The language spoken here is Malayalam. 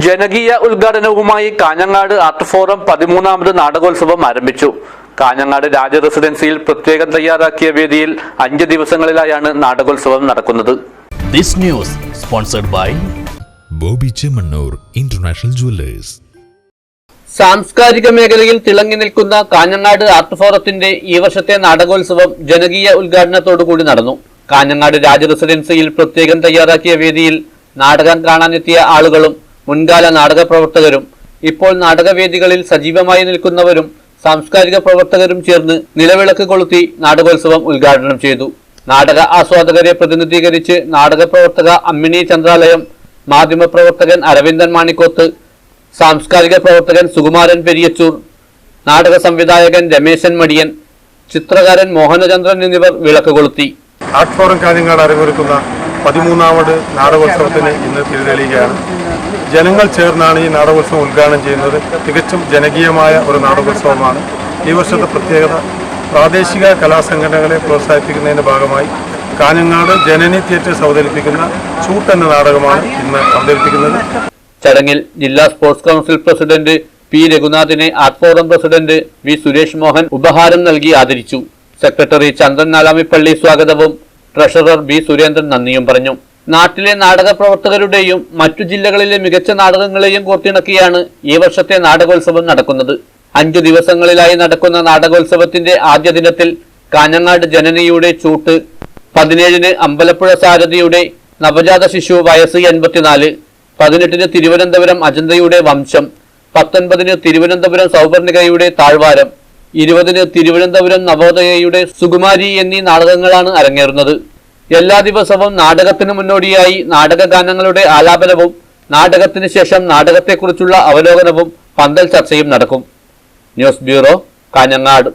ജനകീയ ഉദ്ഘാടനവുമായി കാഞ്ഞങ്ങാട് ആർട്ട് ഫോറം 13ാമത് നാടകോത്സവം ആരംഭിച്ചു. കാഞ്ഞങ്ങാട് രാജ റെസിഡൻസിയിൽ പ്രത്യേകം തയ്യാറാക്കിയ വേദിയിൽ 5 ദിവസങ്ങളിലായാണ് നാടകോത്സവം നടക്കുന്നത്. This news sponsored by Bobby Chemmanur international jewellers. സാംസ്കാരിക മേഖലയിൽ തിളങ്ങി നിൽക്കുന്ന കാഞ്ഞങ്ങാട് ആർട്ട് ഫോറത്തിന്റെ ഈ വർഷത്തെ നാടകോത്സവം ജനകീയ ഉദ്ഘാടനത്തോടുകൂടി നടന്നു. കാഞ്ഞങ്ങാട് രാജ റെസിഡൻസിയിൽ പ്രത്യേകം തയ്യാറാക്കിയ വേദിയിൽ നാടകം കാണാനെത്തിയ ആളുകളും മുൻകാല നാടക പ്രവർത്തകരും ഇപ്പോൾ നാടകവേദികളിൽ സജീവമായി നിൽക്കുന്നവരും സാംസ്കാരിക പ്രവർത്തകരും ചേർന്ന് നിലവിളക്ക് കൊളുത്തി നാടകോത്സവം ഉദ്ഘാടനം ചെയ്തു. നാടക ആസ്വാദകരെ പ്രതിനിധീകരിച്ച് നാടക പ്രവർത്തക അമ്മിണി ചന്ദ്രാലയം, മാധ്യമപ്രവർത്തകൻ അരവിന്ദൻ മാണിക്കോത്ത്, സാംസ്കാരിക പ്രവർത്തകൻ സുകുമാരൻ പെരിയച്ചൂർ, നാടക സംവിധായകൻ രമേശൻ മടിയൻ, ചിത്രകാരൻ മോഹനചന്ദ്രൻ എന്നിവർ വിളക്ക് കൊളുത്തി. ആർട്ട് ഫോറം കാഞ്ഞങ്ങാട് അരങ്ങൊരുക്കുന്ന 13ാമത് നാടകോത്സവത്തിന് ഇന്ന് തിരിതെളിയുകയാണ്. ജനങ്ങൾ ചേർന്നാണ് ഈ നാടകോത്സവം ഉദ്ഘാടനം ചെയ്യുന്നത്. തികച്ചും ജനകീയമായ ഒരു നാടകോത്സവമാണ്. ഈ വർഷത്തെ പ്രത്യേകത പ്രാദേശിക കലാസംഘടനകളെ പ്രോത്സാഹിപ്പിക്കുന്നതിൻ്റെ ഭാഗമായി കാഞ്ഞങ്ങാട് ജനനി തിയേറ്റേഴ്സ് അവതരിപ്പിക്കുന്ന ചൂട്ട് എന്ന നാടകമാണ് ഇന്ന് അവതരിപ്പിക്കുന്നത്. ചടങ്ങിൽ ജില്ലാ സ്പോർട്സ് കൗൺസിൽ പ്രസിഡന്റ് പി രഘുനാഥിനെ art forum president V Suresh Mohan ഉപഹാരം നൽകി ആദരിച്ചു. സെക്രട്ടറി ചന്ദ്രൻ നാലാമിപ്പള്ളി സ്വാഗതവും ട്രഷറർ ബി സുരേന്ദ്രൻ നന്ദിയും പറഞ്ഞു. നാട്ടിലെ നാടക പ്രവർത്തകരുടെയും മറ്റു ജില്ലകളിലെ മികച്ച നാടകങ്ങളെയും കോർത്തിണക്കിയാണ് ഈ വർഷത്തെ നാടകോത്സവം നടക്കുന്നത്. 5 ദിവസങ്ങളിലായി നടക്കുന്ന നാടകോത്സവത്തിന്റെ ആദ്യ ദിനത്തിൽ കാഞ്ഞങ്ങാട് ജനനിയുടെ ചൂട്ട്, 17-ന് അമ്പലപ്പുഴ സാരഥിയുടെ നവജാത ശിശു വയസ്സ് 84, 18-ന് തിരുവനന്തപുരം അജന്തയുടെ വംശം, 19-ന് തിരുവനന്തപുരം സൗവർണികയുടെ താഴ്വാരം, 20-ന് തിരുവനന്തപുരം നവോദയയുടെ സുകുമാരി എന്നീ നാടകങ്ങളാണ് അരങ്ങേറുന്നത്. എല്ലാ ദിവസവും നാടകത്തിന് മുന്നോടിയായി നാടകഗാനങ്ങളുടെ ആലാപനവും നാടകത്തിന് ശേഷം നാടകത്തെക്കുറിച്ചുള്ള അവലോകനവും പന്തൽ ചർച്ചയും നടക്കും. News bureau, Kanhangad.